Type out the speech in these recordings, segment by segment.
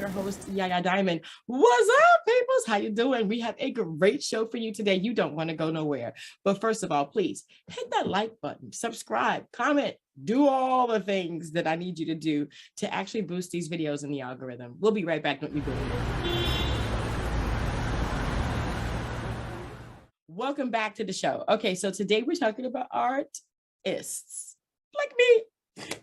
your host, Yaya Diamond. What's up, peoples? How you doing? We have a great show for you today. You don't want to go nowhere. But first of all, please hit that like button, subscribe, comment, do all the things that I need you to do to actually boost these videos in the algorithm. We'll be right back. Don't you go anywhere. Welcome back to the show. Okay, so today we're talking about artists like me.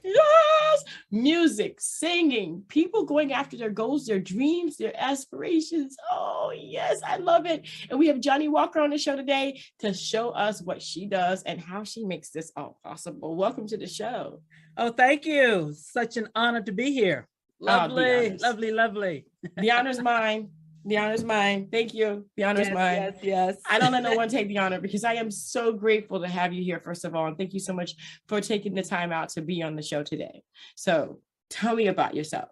Yes, music, singing, people going after their goals, their dreams, their aspirations. Oh, yes, I love it. And we have Johnnie Walker on the show today to show us what she does and how she makes this all possible. Welcome to the show. Oh, thank you. Such an honor to be here. Lovely, lovely, lovely. The honor's mine. The honor's mine. Thank you. The honor's mine. Yes. I don't let no one take the honor because I am so grateful to have you here, first of all. And thank you so much for taking the time out to be on the show today. So tell me about yourself.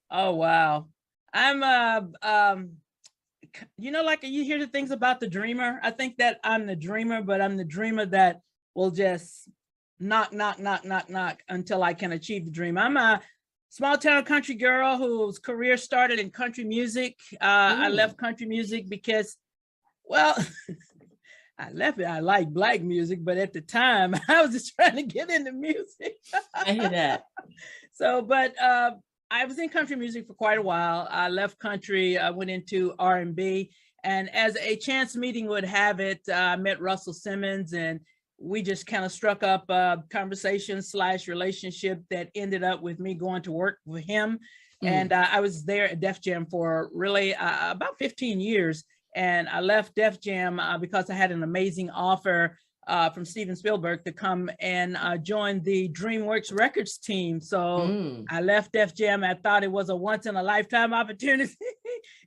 Oh, wow. I'm, like you hear the things about the dreamer. I think that I'm the dreamer, but I'm the dreamer that will just knock until I can achieve the dream. I'm a small town country girl whose career started in country music. I left country music because, well, I left it. I like black music, but at the time I was just trying to get into music. I hear that. So, but I was in country music for quite a while. I left country, I went into R&B, and as a chance meeting would have it, I met Russell Simmons, and we just kind of struck up a conversation / relationship that ended up with me going to work with him. And I was there at Def Jam for really about 15 years. And I left Def Jam because I had an amazing offer from Steven Spielberg to come and join the DreamWorks Records team. So I left Def Jam. I thought it was a once in a lifetime opportunity.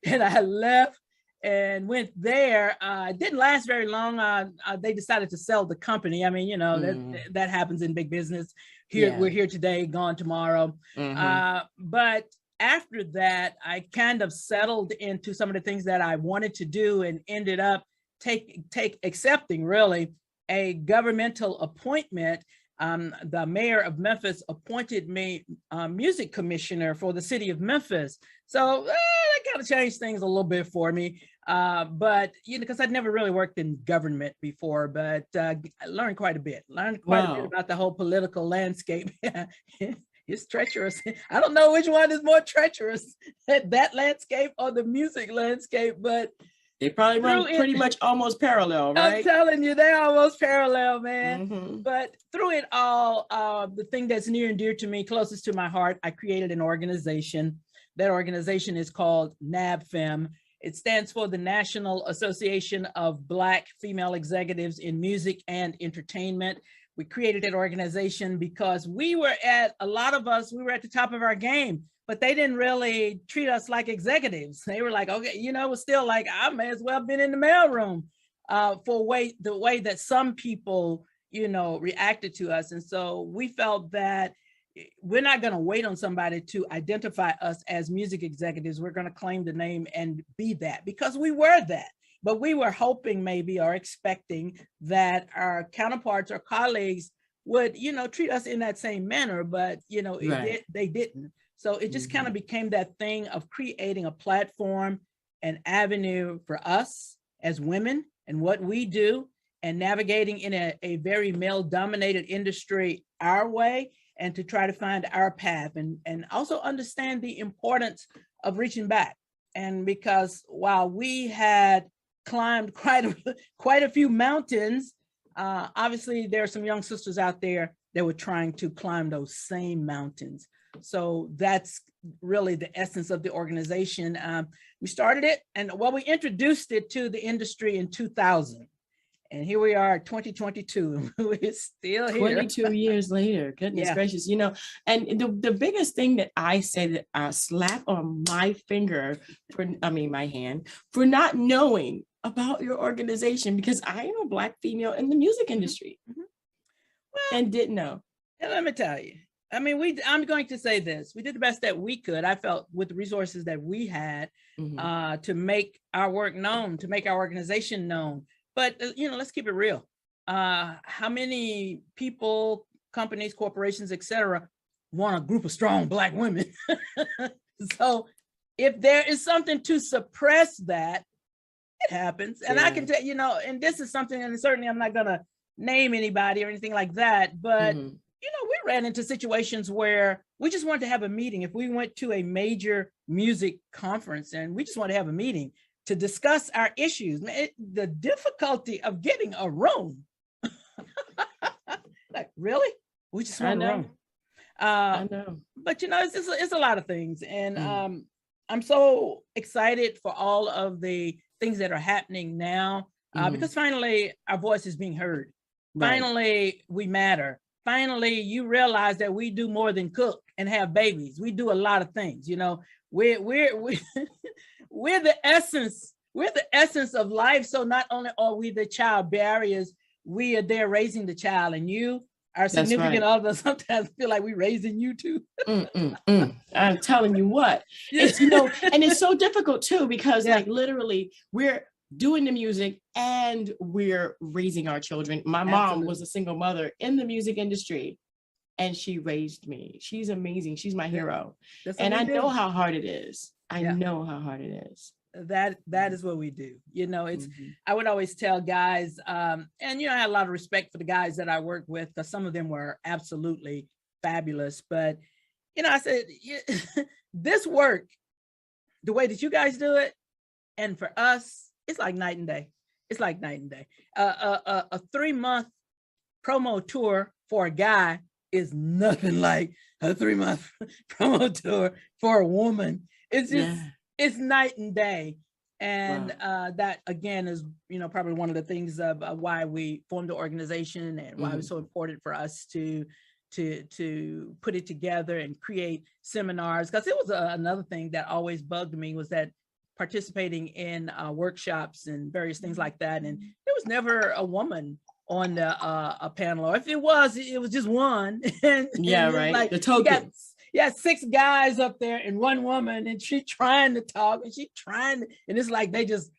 And I left and went there. It didn't last very long. They decided to sell the company. I mean, that happens in big business. Here, we're here today, gone tomorrow. But after that, I kind of settled into some of the things that I wanted to do and ended up accepting really a governmental appointment. The mayor of Memphis appointed me music commissioner for the city of Memphis. So that kind of changed things a little bit for me. But, because I'd never really worked in government before, but I learned quite a bit. A bit about the whole political landscape. It's treacherous. I don't know which one is more treacherous, that landscape or the music landscape, but they probably run pretty much almost parallel, right? I'm telling you, they're almost parallel, man. But through it all, the thing that's near and dear to me, closest to my heart, I created an organization. That organization is called NABFEME. It stands for the National Association of Black Female Executives in Music and Entertainment. We created that organization because we were at the top of our game, but they didn't really treat us like executives. They were like, okay, it was still like, I may as well have been in the mailroom the way that some people, reacted to us. And so we felt that we're not going to wait on somebody to identify us as music executives. We're going to claim the name and be that, because we were that. But we were hoping maybe or expecting that our counterparts or colleagues would, treat us in that same manner, but, they didn't. So it just kind of became that thing of creating a platform, an avenue for us as women and what we do, and navigating in a very male-dominated industry our way, and to try to find our path and also understand the importance of reaching back. And because while we had climbed quite a few mountains, obviously there are some young sisters out there that were trying to climb those same mountains. So that's really the essence of the organization. We started it, and we introduced it to the industry in 2000. And here we are, 2022, we're still here. 22 years later, goodness gracious, and the biggest thing that I say that I slap on my finger my hand for not knowing about your organization, because I am a Black female in the music industry and didn't know. And let me tell you, I'm going to say this, we did the best that we could. I felt with the resources that we had to make our work known, to make our organization known. But, let's keep it real. How many people, companies, corporations, et cetera, want a group of strong Black women? So if there is something to suppress that, it happens. And I can tell, you know, and this is something, and certainly I'm not going to name anybody or anything like that, but, you know, we ran into situations where we just wanted to have a meeting. If we went to a major music conference and we just want to have a meeting to discuss our issues, the difficulty of getting a room. Like, really? We just want a room. I know. But, you know, it's a lot of things. And I'm so excited for all of the things that are happening now, because finally our voice is being heard. Right. Finally, we matter. Finally, you realize that we do more than cook and have babies. We do a lot of things. You know, we're the essence. We're the essence of life. So not only are we the child barriers, we are there raising the child, and you, our significant other, sometimes feel like we're raising you too. I'm telling you what, it's, you know, and it's so difficult too, because like literally we're doing the music and we're raising our children. My mom was a single mother in the music industry and she raised me. She's amazing. She's my hero. And I know how hard it is. I know how hard it is. That is what we do. You know, it's, I would always tell guys, and, you know, I had a lot of respect for the guys that I work with, because some of them were absolutely fabulous. But, you know, I said, this work, the way that you guys do it, and for us, it's like night and day. It's like night and day. A 3-month promo tour for a guy is nothing like a 3-month promo tour for a woman. It's just, it's night and day. And that, again, is, you know, probably one of the things of why we formed the organization and why it was so important for us to put it together and create seminars. Because it was another thing that always bugged me, was that participating in workshops and various things like that, and there was never a woman on the a panel, or if it was just one. And right, like the tokens. Yeah, 6 guys up there and 1 woman, and she trying to talk, and she trying to, and it's like they just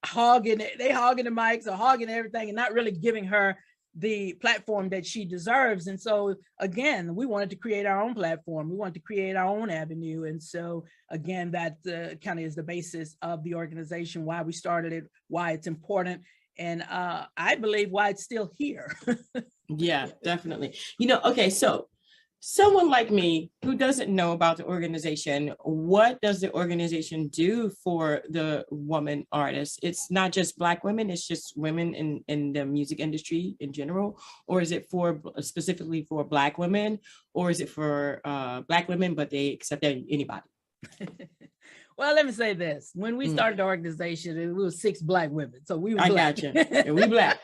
hogging it, they hogging the mics or hogging everything and not really giving her the platform that she deserves. And so again, we wanted to create our own platform. We wanted to create our own avenue. And so again, that kind of is the basis of the organization, why we started it, why it's important, and I believe why it's still here. Yeah, definitely. You know, okay, so someone like me who doesn't know about the organization, what does the organization do for the woman artists? It's not just Black women, it's just women in the music industry in general, or is it for specifically for Black women, or is it for Black women, but they accept anybody? Well, let me say this. When we started the organization, we were 6 Black women. So we were Black. I got you. And we Black.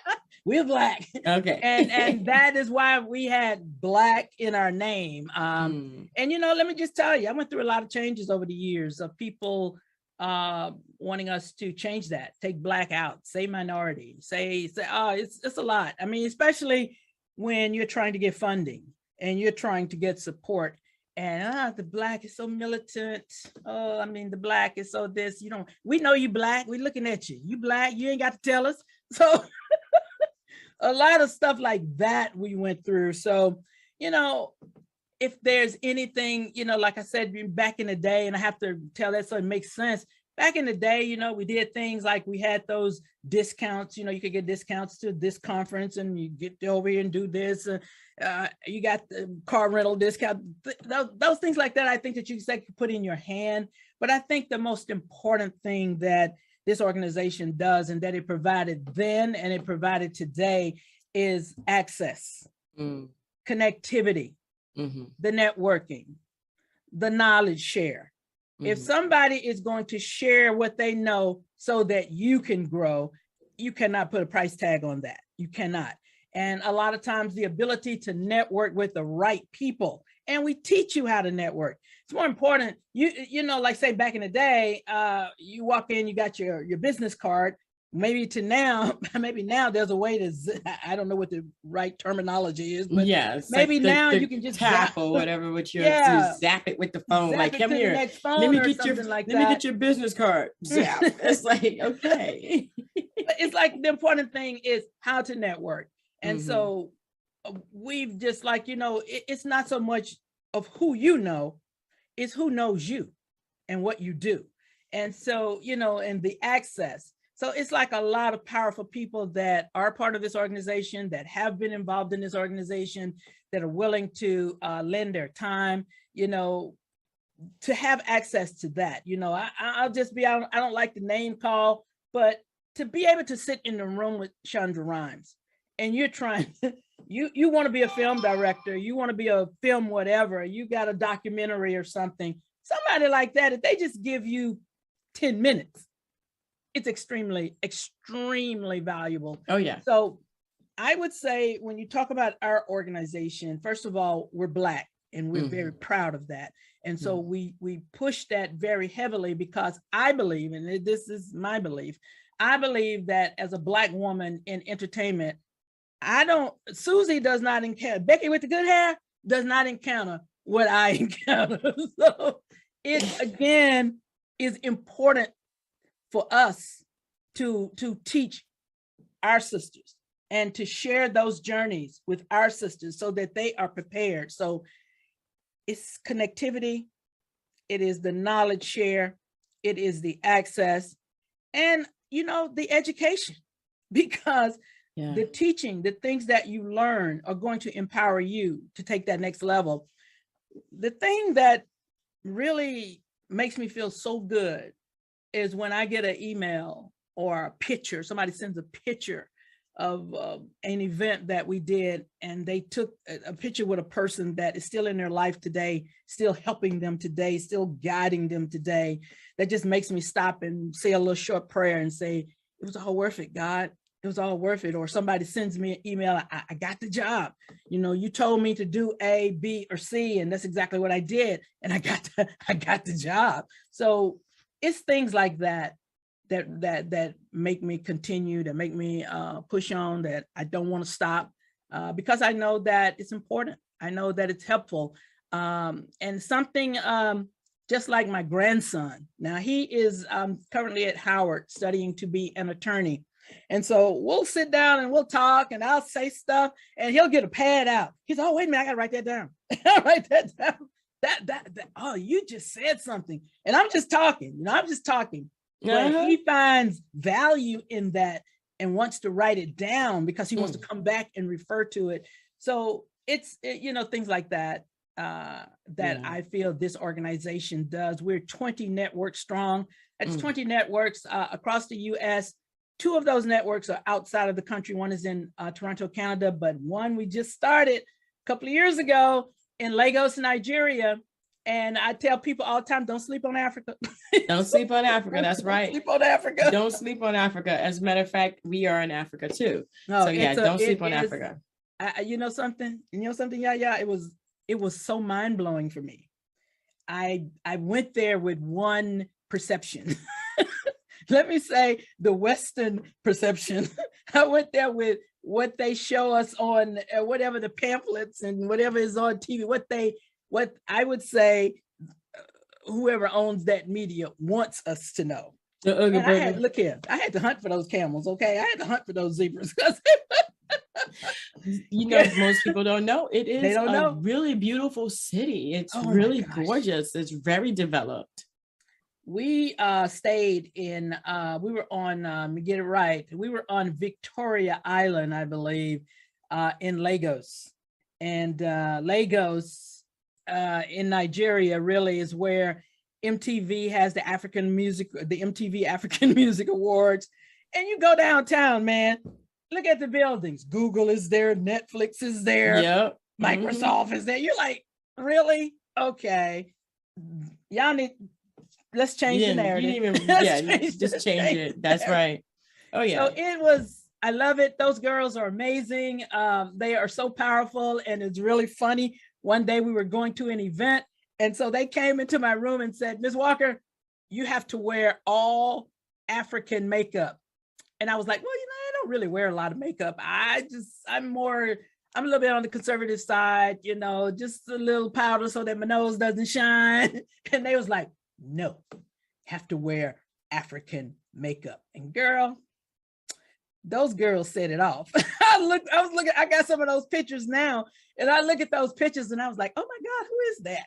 We're Black. Okay. And that is why we had Black in our name. And, you know, let me just tell you, I went through a lot of changes over the years of people wanting us to change that, take Black out, say minority, say, oh, it's a lot. I mean, especially when you're trying to get funding and you're trying to get support. And the Black is so militant. Oh, I mean, the Black is so this, you know, we know you Black, we're looking at you. You Black, you ain't got to tell us. So a lot of stuff like that we went through. So, you know, if there's anything, you know, like I said, back in the day, and I have to tell that so it makes sense. Back in the day, you know, we did things like we had those discounts, you know, you could get discounts to this conference and you get over here and do this. You got the car rental discount, those things like that. I think that you could put in your hand. But I think the most important thing that this organization does, and that it provided then and it provided today, is access, connectivity, the networking, the knowledge share. If somebody is going to share what they know so that you can grow, you cannot put a price tag on that. You cannot. And a lot of times the ability to network with the right people, and we teach you how to network. It's more important. You know, like say back in the day, you walk in, you got your business card. Maybe now there's a way to, I don't know what the right terminology is, but maybe like now you can just tap or whatever with your, to zap it with the phone. Like, come here, let me get your business card. Zap. It's like, okay. It's like the important thing is how to network. And so we've just like, you know, it's not so much of who you know, it's who knows you. and what you do. And so, you know, and the access. So it's like a lot of powerful people that are part of this organization, that have been involved in this organization, that are willing to lend their time, you know, to have access to that. You know, I'll just be, I don't like the name call, but to be able to sit in the room with Shonda Rhimes, and you're trying, you want to be a film director, you want to be a film whatever, you got a documentary or something, somebody like that, if they just give you 10 minutes, it's extremely, extremely valuable. Oh, yeah. So I would say when you talk about our organization, first of all, we're Black and we're very proud of that. And so we push that very heavily because I believe, and this is my belief, I believe that as a Black woman in entertainment, Susie does not encounter, Becky with the good hair does not encounter what I encounter. So it, again, is important for us to teach our sisters and to share those journeys with our sisters so that they are prepared. So it's connectivity, it is the knowledge share, it is the access, and, you know, the education, because the teaching, the things that you learn are going to empower you to take that next level. The thing that really makes me feel so good is when I get an email or a picture, somebody sends a picture of an event that we did, and they took a picture with a person that is still in their life today, still helping them today, still guiding them today. That just makes me stop and say a little short prayer and say, it was all worth it, God. It was all worth it. Or somebody sends me an email, I got the job. You know, you told me to do A, B, or C, and that's exactly what I did. And I got the job. So it's things like that that make me continue, that make me push on, that I don't want to stop, because I know that it's important. I know that it's helpful. And something just like my grandson. Now he is currently at Howard studying to be an attorney. And so we'll sit down and we'll talk and I'll say stuff and he'll get a pad out. He's, oh, wait a minute, I gotta write that down. I'll write that down. That, oh, you just said something. And I'm just talking, you know, I'm just talking. But he finds value in that and wants to write it down because he wants to come back and refer to it. So it's, you know, things like that, I feel this organization does. We're 20 networks strong. That's 20 networks across the US. 2 of those networks are outside of the country. One is in Toronto, Canada, but one we just started a couple of years ago in Lagos, Nigeria. And I tell people all the time, don't sleep on Africa. Don't sleep on Africa. That's right. Don't sleep on Africa. Don't sleep on Africa. As a matter of fact, we are in Africa too. So yeah, don't sleep on Africa. You know something? Yeah. It was so mind blowing for me. I went there with one perception. Let me say the Western perception. I went there with what they show us on whatever the pamphlets and whatever is on TV, what I would say whoever owns that media wants us to know. Look here, I had to hunt for those camels, okay? I had to hunt for those zebras. You know, most people don't know. It is they don't know. Really beautiful city. It's really gorgeous. It's very developed. We stayed in, we were on, let me get it right. We were on Victoria Island, I believe, in Lagos. And Lagos in Nigeria really is where MTV has the MTV African Music Awards. And you go downtown, man, look at the buildings. Google is there, Netflix is there, yep. Microsoft is there. You're like, really? Okay. Y'all need, let's change the narrative. You didn't even, just change it. That's right. Oh yeah. So it was, I love it. Those girls are amazing. They are so powerful and it's really funny. One day we were going to an event and so they came into my room and said, Ms. Walker, you have to wear all African makeup. And I was like, well, you know, I don't really wear a lot of makeup. I'm a little bit on the conservative side, you know, just a little powder so that my nose doesn't shine. And they was like, no, have to wear African makeup. And girl, those girls set it off. I got some of those pictures now, and I look at those pictures and I was like, oh my God, who is that?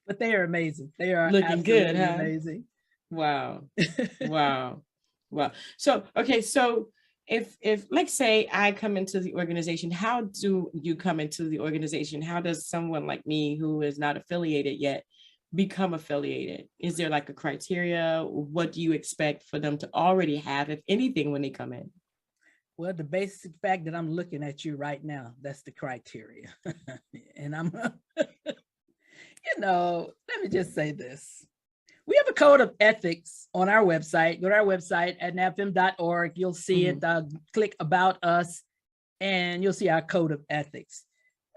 But they are amazing. They are looking good, huh? amazing. Wow. Wow. Wow. So, okay. So if like say I come into the organization, how do you come into the organization? How does someone like me who is not affiliated yet become affiliated? Is there like a criteria? What do you expect for them to already have, if anything, when they come in? Well, the basic fact that I'm looking at you right now, that's the criteria. And I'm, let me just say this. We have a code of ethics on our website. Go to our website at nabfem.org. You'll see it. Click About Us, and you'll see our code of ethics.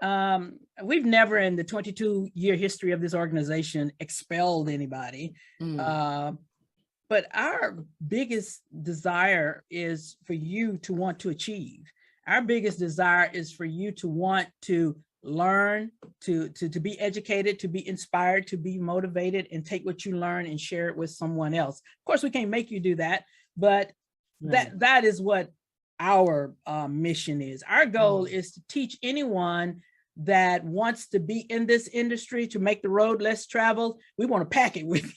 We've never in the 22-year history of this organization expelled anybody. But our biggest desire is for you to want to achieve. Our biggest desire is for you to want to learn, to be educated, to be inspired, to be motivated, and take what you learn and share it with someone else. Of course, we can't make you do that, but that is what our mission is. Our goal is to teach anyone that wants to be in this industry, to make the road less traveled. We want to pack it with you.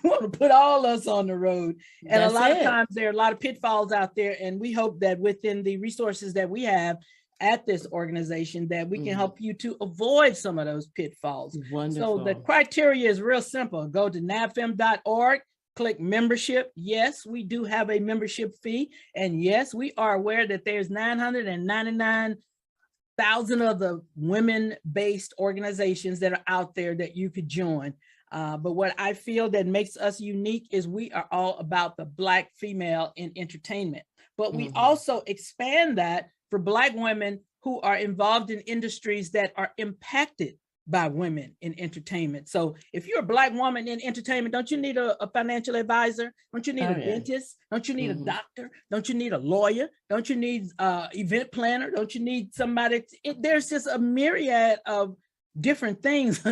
We want to put all us on the road. And a lot of times there are a lot of pitfalls out there. And we hope that within the resources that we have at this organization, that we can help you to avoid some of those pitfalls. Wonderful. So the criteria is real simple. Go to nabfem.org, click membership. Yes, we do have a membership fee. And yes, we are aware that there's 999,000 of the women-based organizations that are out there that you could join. But what I feel that makes us unique is we are all about the Black female in entertainment. But we also expand that for Black women who are involved in industries that are impacted by women in entertainment. So if you're a Black woman in entertainment, don't you need a financial advisor? Don't you need a dentist? Don't you need a doctor? Don't you need a lawyer? Don't you need event planner? Don't you need somebody? There's just a myriad of different things.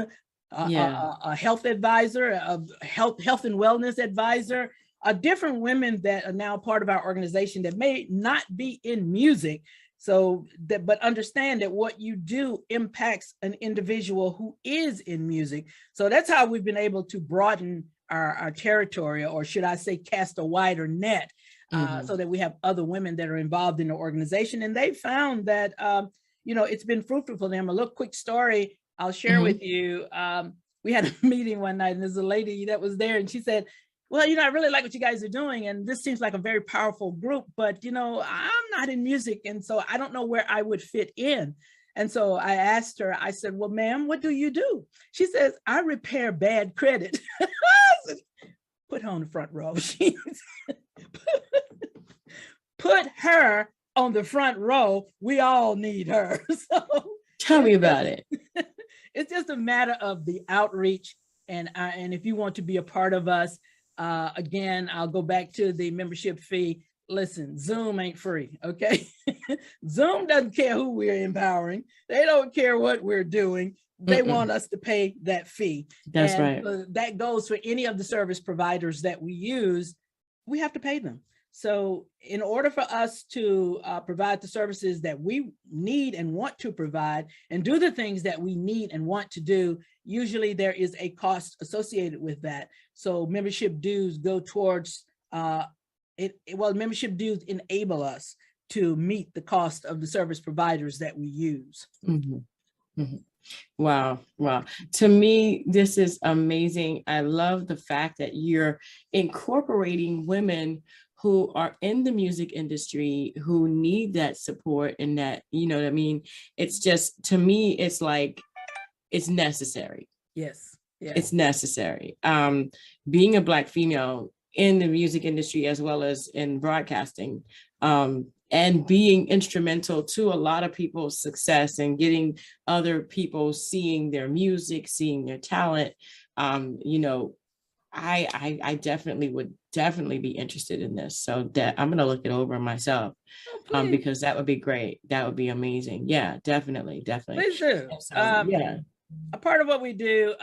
A health advisor, a health and wellness advisor, different women that are now part of our organization that may not be in music. But understand that what you do impacts an individual who is in music. So that's how we've been able to broaden our territory, or should I say cast a wider net, so that we have other women that are involved in the organization. And they found that, it's been fruitful for them. A little quick story I'll share with you. We had a meeting one night, and there's a lady that was there, and she said, well, I really like what you guys are doing, and this seems like a very powerful group, but, I'm not in music, and so I don't know where I would fit in. And so I asked her, I said, well, ma'am, what do you do? She says, I repair bad credit. I said, put her on the front row. Put her on the front row. We all need her. So tell me about it. It's just a matter of the outreach. And if you want to be a part of us, again, I'll go back to the membership fee. Listen, Zoom ain't free, okay? Zoom doesn't care who we're empowering. They don't care what we're doing. They want us to pay that fee. That's right. That goes for any of the service providers that we use. We have to pay them. So in order for us to provide the services that we need and want to provide and do the things that we need and want to do, usually there is a cost associated with that. So membership dues go towards membership dues enable us to meet the cost of the service providers that we use. Wow. Wow. To me, this is amazing. I love the fact that you're incorporating women who are in the music industry, who need that support, and that, what I mean? It's just, to me, it's like, it's necessary. Yes. It's necessary. Being a Black female in the music industry, as well as in broadcasting, and being instrumental to a lot of people's success and getting other people seeing their music, seeing their talent, I definitely would be interested in this. So that I'm going to look it over myself, because that would be great. That would be amazing. Yeah, definitely. Please do. A part of what we do,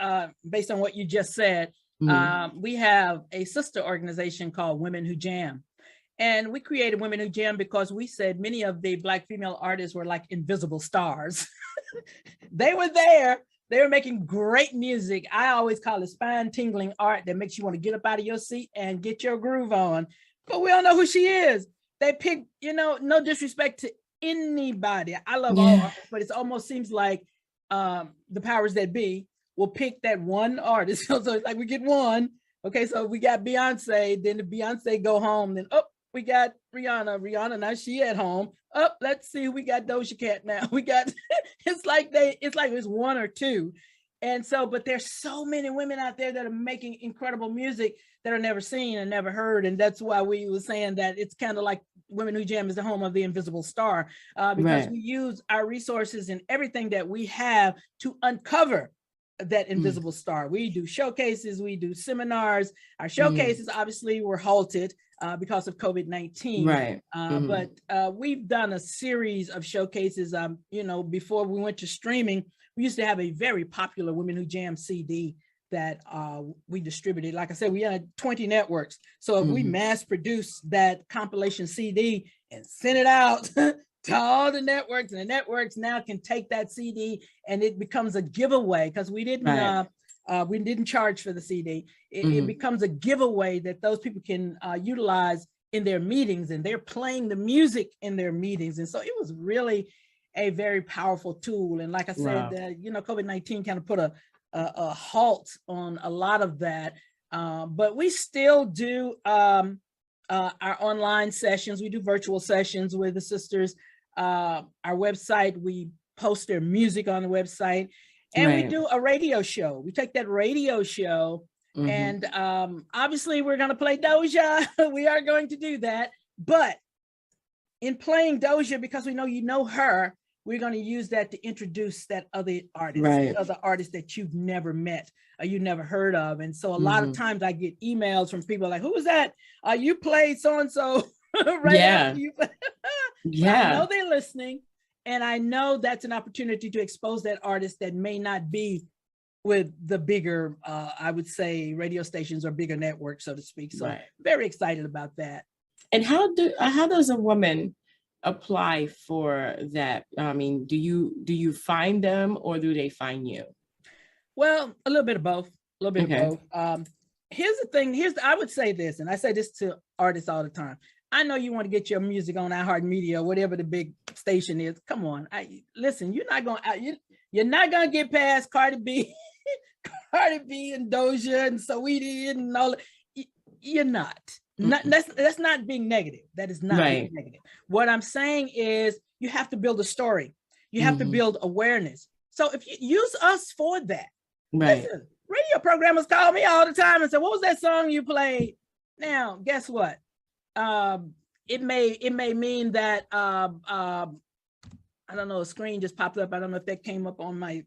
based on what you just said, we have a sister organization called Women Who Jam. And we created Women Who Jam because we said many of the Black female artists were like invisible stars. They were there, They were making great music. I always call it spine-tingling art that makes you want to get up out of your seat and get your groove on. But we don't know who she is. They pick, you know, no disrespect to anybody. I love all artists, but it almost seems like the powers that be will pick that one artist. So it's like we get one. Okay, so we got Beyonce, then the Beyonce go home, then we got Rihanna, now she at home. Let's see, we got Doja Cat now. We got, it's like it's one or two. And so, but there's so many women out there that are making incredible music that are never seen and never heard. And that's why we were saying that it's kind of like Women Who Jam is the home of the invisible star, because we use our resources and everything that we have to uncover that invisible star. We do showcases, we do seminars. Our showcases obviously were halted because of COVID-19. Right. But we've done a series of showcases. You know, before we went to streaming, we used to have a very popular Women Who Jam CD that we distributed. Like I said, we had 20 networks. So if we mass produce that compilation CD and send it out to all the networks, and the networks now can take that CD and it becomes a giveaway, because we didn't charge for the CD. It becomes a giveaway that those people can utilize in their meetings, and they're playing the music in their meetings. And so it was really a very powerful tool. And like I said, you know, COVID-19 kind of put a halt on a lot of that. But we still do our online sessions. We do virtual sessions with the sisters. Our website, we post their music on the website, and we do a radio show. We take that radio show and obviously we're going to play Doja. We are going to do that. But in playing Doja, because we know you know her, we're going to use that to introduce that other artist, other artist that you've never met or you never heard of. And so a lot of times I get emails from people like, who was that? You played so-and-so right after you play. I know they're listening, and I know that's an opportunity to expose that artist that may not be with the bigger, I would say, radio stations or bigger networks, so to speak. So very excited about that. And how does a woman apply for that? I mean, do you find them, or do they find you? Well, a little bit of both. A little bit of both. Here's the thing. I would say this, and I say this to artists all the time. I know you want to get your music on iHeartMedia or whatever the big station is. Come on, listen. You're not gonna get past Cardi B, and Doja and Saweetie and all. You're not. That's not being negative. That is not being negative. What I'm saying is you have to build a story. You have to build awareness. So if you use us for that, listen, radio programmers call me all the time and say, "What was that song you played?" Now, guess what? It may mean that I don't know, a screen just popped up. I don't know if that came up on my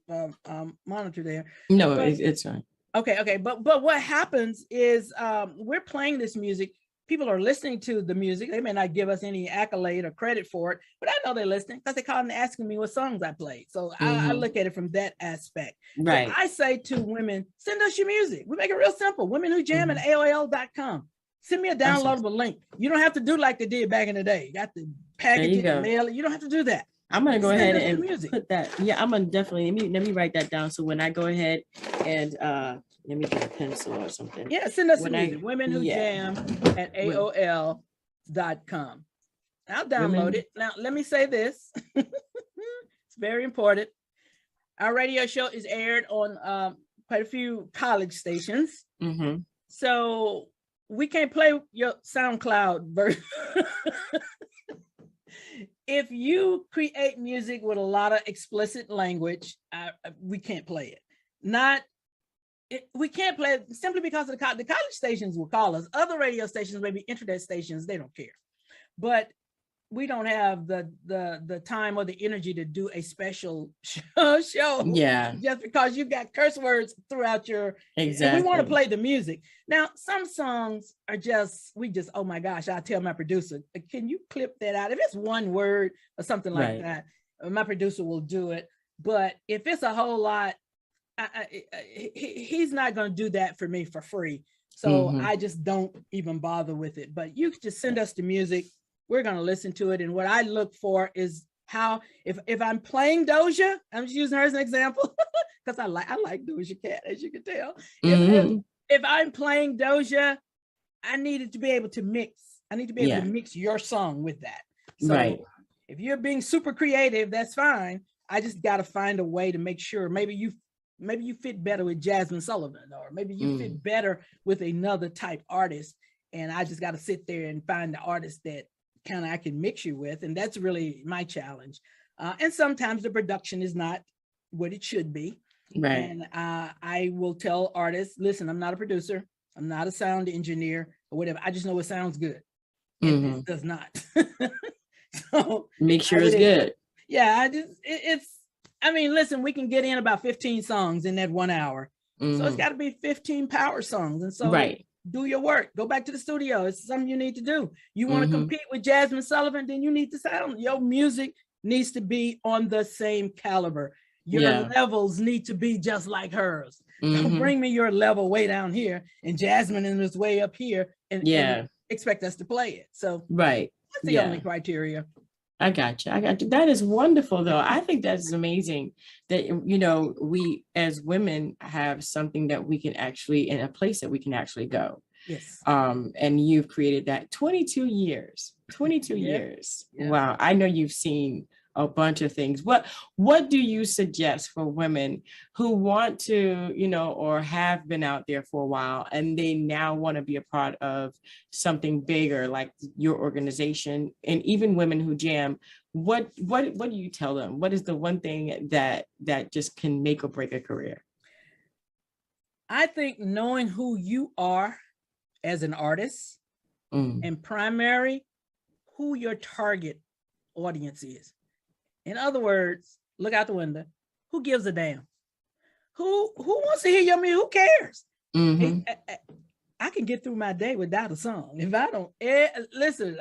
monitor there. No, it's fine. Okay. But what happens is we're playing this music. People are listening to the music. They may not give us any accolade or credit for it, but I know they're listening because they call and asking me what songs I played. So I look at it from that aspect. Right. So I say to women, send us your music. We make it real simple. Women Who Jam at AOL.com. Send me a downloadable link. You don't have to do like they did back in the day. You got to package it and mail it. You don't have to do that. I'm gonna go ahead and put that. Yeah, I'm gonna definitely let me write that down. So when I go ahead and let me get a pencil or something. Yeah, send us music. Women Who Jam at AOL.com. I'll download it. Now let me say this. It's very important. Our radio show is aired on quite a few college stations. So we can't play your SoundCloud version. If you create music with a lot of explicit language, we can't play it. We can't play it simply because of the college stations will call us. Other radio stations, maybe internet stations, they don't care. But we don't have the time or the energy to do a special show. Yeah. Just because you got curse words throughout your. Exactly. We want to play the music. Now, some songs are oh my gosh, I'll tell my producer, can you clip that out? If it's one word or something like that, my producer will do it. But if it's a whole lot, he's not going to do that for me for free. So I just don't even bother with it. But you can just send us the music. We're going to listen to it. And what I look for is how, if I'm playing Doja, I'm just using her as an example, because I like Doja Cat, as you can tell. Mm-hmm. If I'm playing Doja, I needed to be able to mix. I need to be able to mix your song with that. So if you're being super creative, that's fine. I just got to find a way to make sure maybe you fit better with Jasmine Sullivan, or maybe you fit better with another type artist. And I just got to sit there and find the artist that kind of I can mix you with. And that's really my challenge. And sometimes the production is not what it should be. Right. And I will tell artists, listen, I'm not a producer. I'm not a sound engineer or whatever. I just know it sounds good. And this does not. So make sure it's good. Yeah, I mean, listen, we can get in about 15 songs in that 1 hour. So it's got to be 15 power songs. And so do your work. Go back to the studio. It's something you need to do. You want to compete with Jasmine Sullivan, then you need to sound. Your music needs to be on the same caliber. Your levels need to be just like hers. Don't bring me your level way down here and Jasmine is way up here and expect us to play it. So that's the only criteria. I got you. That is wonderful, though. I think that's amazing that, you know, we as women have something that we can actually, in a place that we can actually go. Yes. And you've created that 22 years. Yeah. Wow. I know you've seen a bunch of things. What do you suggest for women who want to, you know, or have been out there for a while and they now want to be a part of something bigger like your organization, and even women who jam? What do you tell them? What is the one thing that just can make or break a career? I think knowing who you are as an artist and primary, who your target audience is. In other words, look out the window. Who gives a damn? Who wants to hear your music? Who cares? I can get through my day without a song. If I don't listen,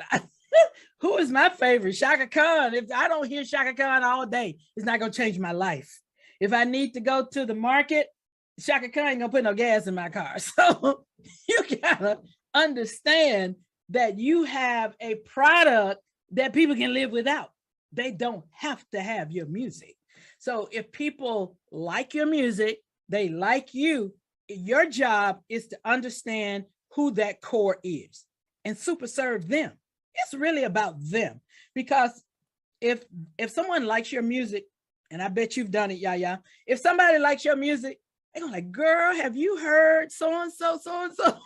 who is my favorite? Shaka Khan. If I don't hear Shaka Khan all day, it's not gonna change my life. If I need to go to the market, Shaka Khan ain't gonna put no gas in my car. So you gotta understand that you have a product that people can live without. They don't have to have your music. So if people like your music, they like you, your job is to understand who that core is and super serve them. It's really about them. Because if someone likes your music, and I bet you've done it, Yaya, if somebody likes your music, they're gonna like, girl, have you heard so-and-so, so-and-so?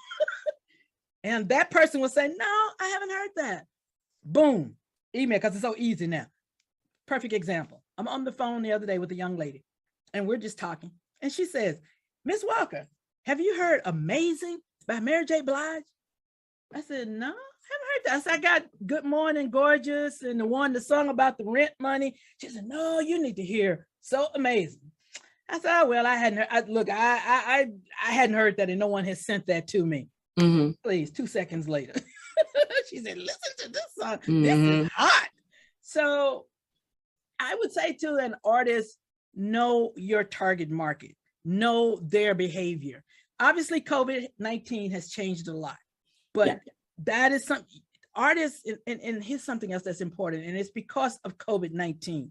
And that person will say, no, I haven't heard that. Boom, email, because it's so easy now. Perfect example. I'm on the phone the other day with a young lady and we're just talking. And she says, Miss Walker, have you heard Amazing by Mary J. Blige? I said, no, I haven't heard that. I said, I got Good Morning Gorgeous and the one that sung about the rent money. She said, no, you need to hear So Amazing. I said, oh, well, I hadn't heard, I hadn't heard that and no one has sent that to me. Please, 2 seconds later. She said, listen to this song. This is hot. So I would say to an artist, know your target market, know their behavior. Obviously, COVID-19 has changed a lot, but that is something artists, and here's something else that's important, and it's because of COVID-19.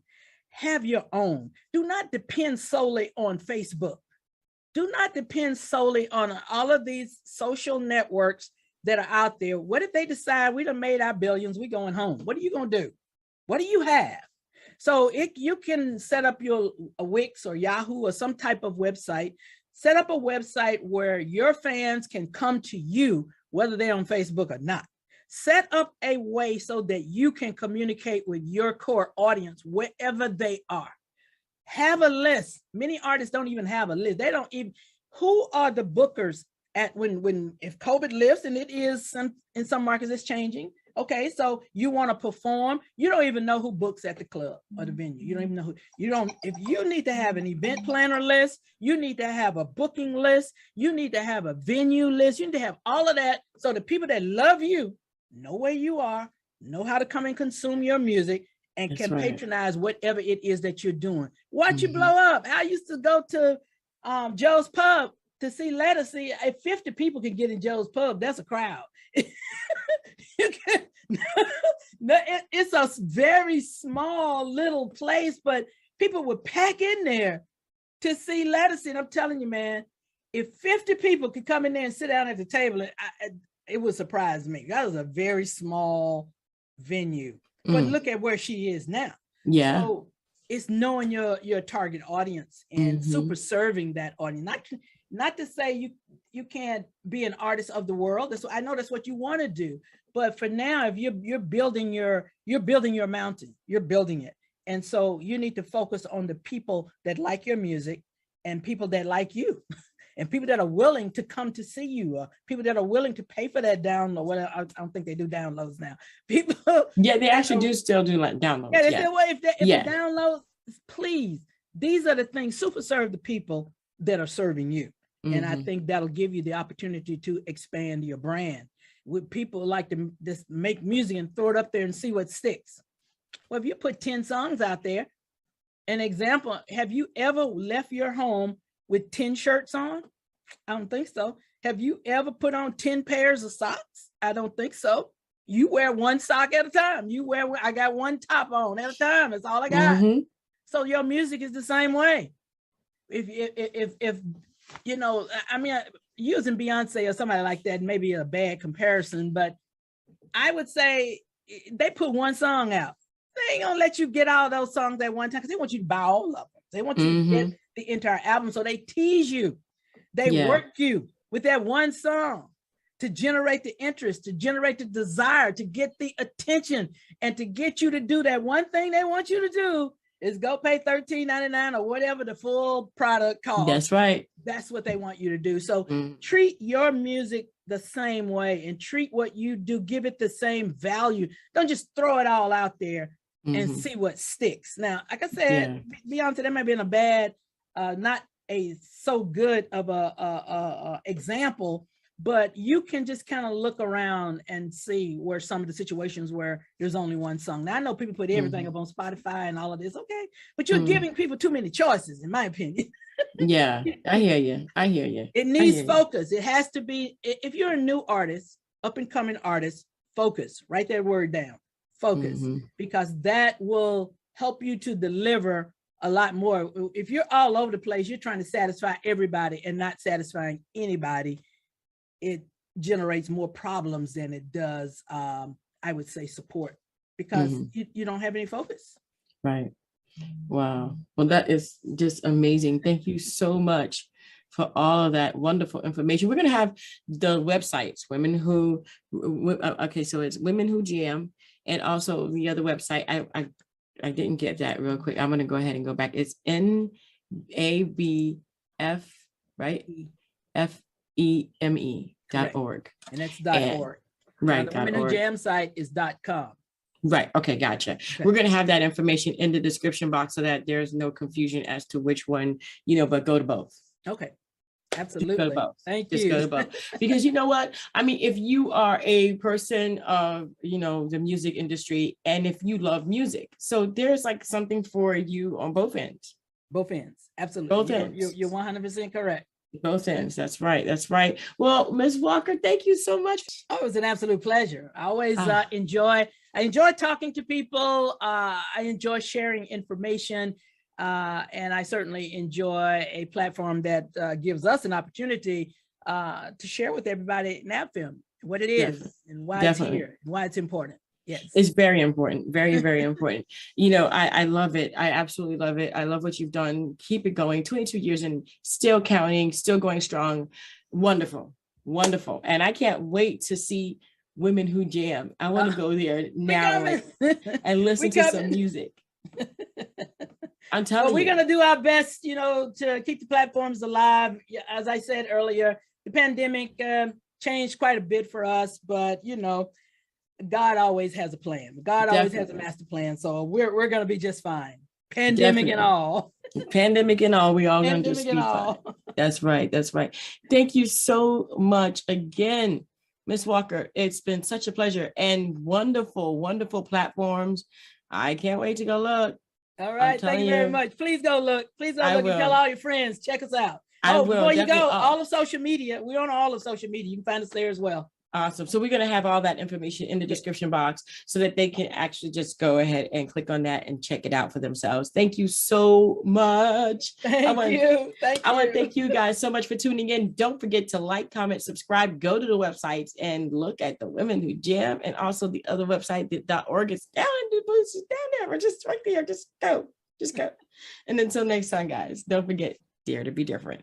Have your own. Do not depend solely on Facebook. Do not depend solely on all of these social networks that are out there. What if they decide we done made our billions, we going home? What are you gonna do? What do you have? So you can set up your Wix or Yahoo or some type of website, set up a website where your fans can come to you, whether they're on Facebook or not. Set up a way so that you can communicate with your core audience wherever they are. Have a list. Many artists don't even have a list. They don't even, who are the bookers at if COVID lifts, and it is in some markets it's changing. Okay, so you want to perform, you don't even know who books at the club or the venue. You don't even know who, if you need to have an event planner list, you need to have a booking list, you need to have a venue list, you need to have all of that so the people that love you know where you are, know how to come and consume your music, and can patronize whatever it is that you're doing. Watch you blow up. I used to go to Joe's Pub to see Lettucey. If 50 people can get in Joe's Pub, that's a crowd. It's a very small little place, but people would pack in there to see Lettuce. And I'm telling you, man, if 50 people could come in there and sit down at the table, it would surprise me. That was a very small venue, but look at where she is now. Yeah. So it's knowing your target audience and super serving that audience. Not to say you can't be an artist of the world. I know that's what you want to do. But for now, if you're building your mountain, you're building it. And so you need to focus on the people that like your music and people that like you and people that are willing to come to see you, people that are willing to pay for that download. Well, I don't think they do downloads now. People. Yeah, they actually do still do like downloads. Yeah, they say, well, if the downloads, please, these are the things, super serve the people that are serving you. And I think that'll give you the opportunity to expand your brand. With people like to just make music and throw it up there and see what sticks. Well, if you put 10 songs out there, an example, have you ever left your home with 10 shirts on? I don't think so. Have you ever put on 10 pairs of socks? I don't think so. You wear one sock at a time. I got one top on at a time. That's all I got. So your music is the same way. If you know, I mean, using Beyonce or somebody like that may be a bad comparison, but I would say they put one song out. They ain't gonna let you get all those songs at one time because they want you to buy all of them. They want you to get the entire album. So they tease you. They work you with that one song to generate the interest, to generate the desire, to get the attention, and to get you to do that one thing they want you to do is go pay $13.99 or whatever the full product costs. That's right. That's what they want you to do. So treat your music the same way and treat what you do, give it the same value. Don't just throw it all out there and see what sticks. Now, like I said, Beyonce, that might be in a bad, not a so good of a example, but you can just kind of look around and see where some of the situations where there's only one song. Now, I know people put everything up on Spotify and all of this, okay, but you're giving people too many choices, in my opinion. Yeah, I hear you. It needs focus. It has to be, if you're a new artist, up and coming artist, focus, write that word down, focus, because that will help you to deliver a lot more. If you're all over the place, you're trying to satisfy everybody and not satisfying anybody, it generates more problems than it does, I would say, support, because you don't have any focus. Right. Wow. Well, that is just amazing. Thank you so much for all of that wonderful information. We're going to have the websites, so it's Women Who Jam, and also the other website. I didn't get that real quick. I'm going to go ahead and go back. It's NABF, right? FEME.org. And that's .org. Right. The Women Who Jam site is .com. Right. Okay. Gotcha. Okay. We're going to have that information in the description box so that there's no confusion as to which one, but go to both. Okay. Absolutely. Just go to both. Thank you. Just go to both. Because you know what? I mean, if you are a person of, the music industry, and if you love music, so there's like something for you on both ends. Both ends. Absolutely. Both ends. You're 100% correct. Both ends. That's right. That's right. Well, Ms. Walker, thank you so much. Oh, it was an absolute pleasure. I always enjoy talking to people. I enjoy sharing information. And I certainly enjoy a platform that gives us an opportunity to share with everybody NABFEME, what it is and why it's here, why it's important. Yes. It's very important. Very, very important. I love it. I absolutely love it. I love what you've done. Keep it going. 22 years and still counting, still going strong. Wonderful. Wonderful. And I can't wait to see Women Who Jam. I want to go there now and listen to some music. I'm telling you. We're going to do our best, to keep the platforms alive. As I said earlier, the pandemic changed quite a bit for us, but, God always has a plan. God always has a master plan. So we're going to be just fine. Pandemic and all. Pandemic and all. We all going to just be fine. That's right. That's right. Thank you so much again, Ms. Walker. It's been such a pleasure and wonderful, wonderful platforms. I can't wait to go look. All right. Thank you very much. Please go look. Please go look and tell all your friends. Check us out. Before you go, all of social media. We're on all of social media. You can find us there as well. Awesome. So we're going to have all that information in the description box so that they can actually just go ahead and click on that and check it out for themselves. Thank you so much. Thank you. I want to thank you guys so much for tuning in. Don't forget to like, comment, subscribe, go to the websites and look at the Women Who Jam, and also the other website, .org. It's down in the booth, down there. We're just right there. Just go. And until next time, guys, don't forget, dare to be different.